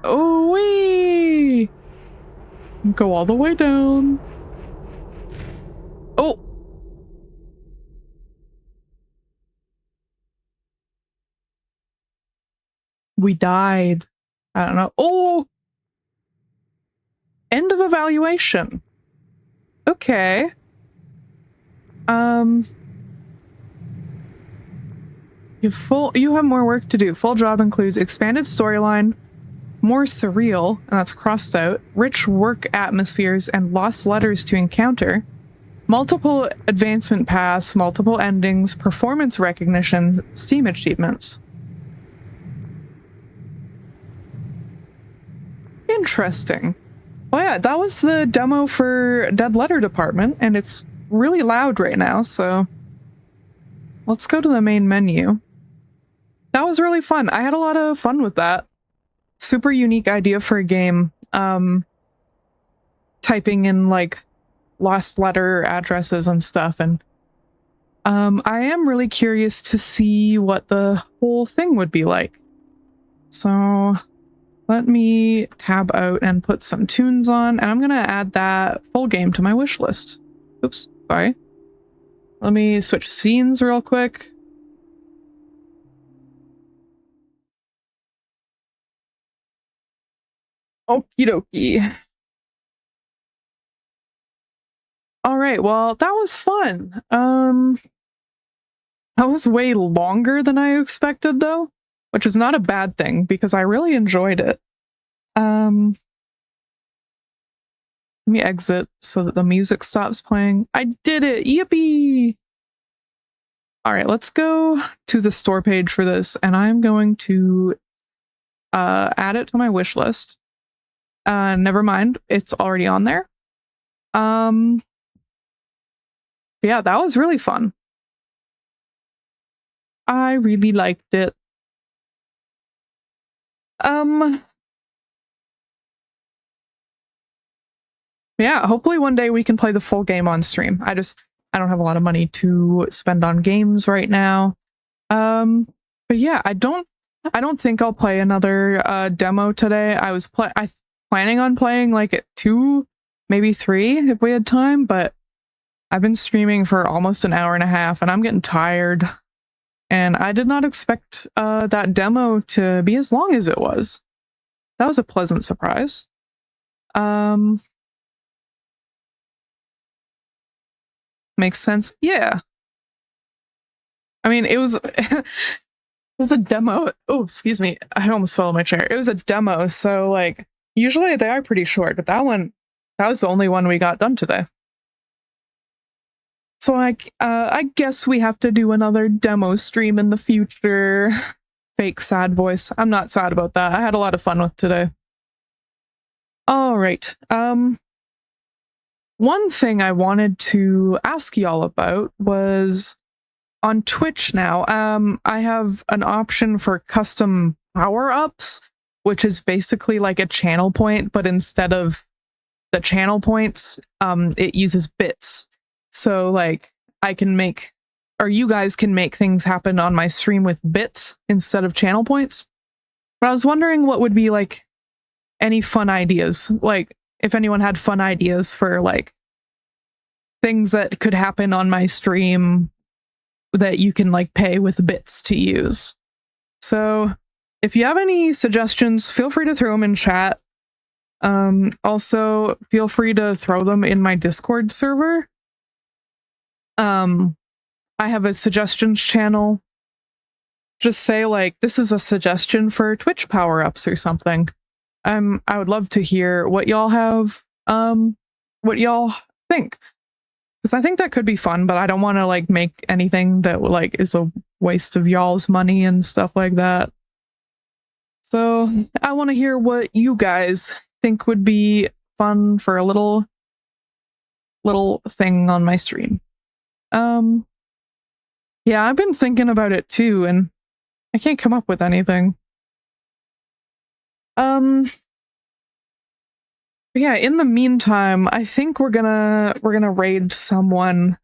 Oh, wee! Go all the way down. Oh! We died. I don't know. Oh! End of evaluation. Okay. You have more work to do. Full job includes expanded storyline, more surreal, and that's crossed out, rich work atmospheres, and lost letters to encounter, multiple advancement paths, multiple endings, performance recognition, Steam achievements. Interesting. Oh yeah, that was the demo for Dead Letter Department, and it's really loud right now, so let's go to the main menu. That was really fun. I had a lot of fun with that. Super unique idea for a game. Typing in like lost letter addresses and stuff, and I am really curious to see what the whole thing would be like. So let me tab out and put some tunes on, and I'm gonna add that full game to my wish list. Oops, sorry. Let me switch scenes real quick. Okie dokie. All right, well, that was fun. That was way longer than I expected, though, which is not a bad thing because I really enjoyed it. Let me exit so that the music stops playing. I did it! Yippee! Alright, let's go to the store page for this, and I'm going to add it to my wish list. Never mind, it's already on there. Yeah, that was really fun. I really liked it. Yeah, hopefully one day we can play the full game on stream. I don't have a lot of money to spend on games right now. But yeah, I don't think I'll play another demo today. I was planning on playing like at 2, maybe 3 if we had time, but I've been streaming for almost an hour and a half and I'm getting tired. And I did not expect that demo to be as long as it was. That was a pleasant surprise. Makes sense. Yeah. I mean, it was it was a demo. Oh, excuse me. I almost fell in my chair. It was a demo, so like usually they are pretty short, but that was the only one we got done today. So I guess we have to do another demo stream in the future. Fake sad voice. I'm not sad about that. I had a lot of fun with today. All right. One thing I wanted to ask y'all about was on Twitch now. I have an option for custom power-ups, which is basically like a channel point, but instead of the channel points, it uses bits. So like I can make, or you guys can make things happen on my stream with bits instead of channel points. But I was wondering what would be like any fun ideas, like if anyone had fun ideas for like things that could happen on my stream that you can like pay with bits to use. So if you have any suggestions, feel free to throw them in chat. Also feel free to throw them in my Discord server. I have a suggestions channel. Just say like, this is a suggestion for Twitch power-ups or something. I would love to hear what y'all have, what y'all think. Because I think that could be fun, but I don't want to like make anything that like is a waste of y'all's money and stuff like that. So I want to hear what you guys think would be fun for a little thing on my stream. Yeah, I've been thinking about it too, and I can't come up with anything. Yeah, in the meantime, I think we're gonna raid someone.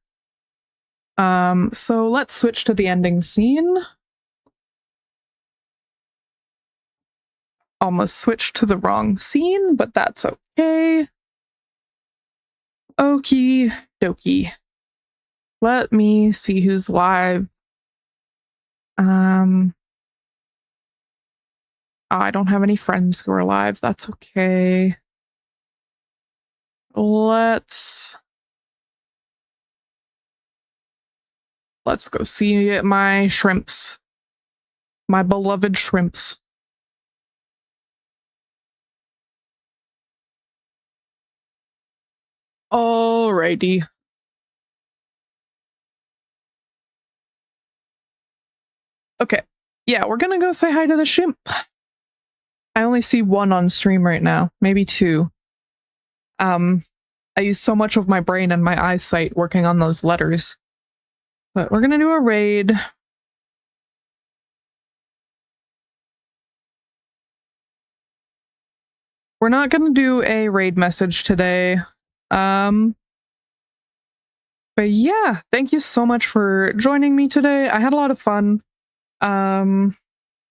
So let's switch to the ending scene. Almost switched to the wrong scene, but that's okay. Okie dokie. Let me see who's live. Oh, I don't have any friends who are live. That's okay. Let's go see my shrimps. My beloved shrimps. Alrighty. Okay. Yeah, we're gonna go say hi to the shrimp. I only see one on stream right now. Maybe 2. I use so much of my brain and my eyesight working on those letters. But we're gonna do a raid. We're not gonna do a raid message today. But yeah, thank you so much for joining me today. I had a lot of fun.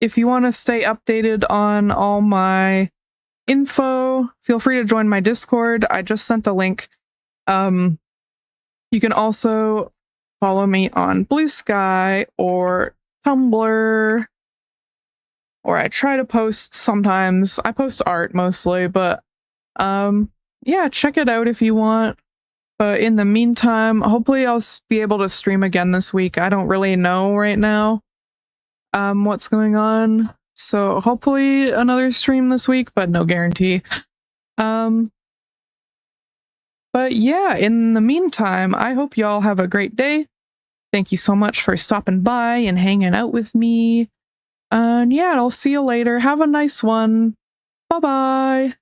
If you want to stay updated on all my info, feel free to join my Discord. I just sent the link. You can also follow me on Blue Sky or Tumblr, or I try to post sometimes. I post art mostly, but yeah, check it out if you want. But in the meantime, hopefully I'll be able to stream again this week. I don't really know right now what's going on. So hopefully another stream this week, but no guarantee. But yeah, in the meantime, I hope y'all have a great day. Thank you so much for stopping by and hanging out with me. And yeah, I'll see you later. Have a nice one. Bye-bye.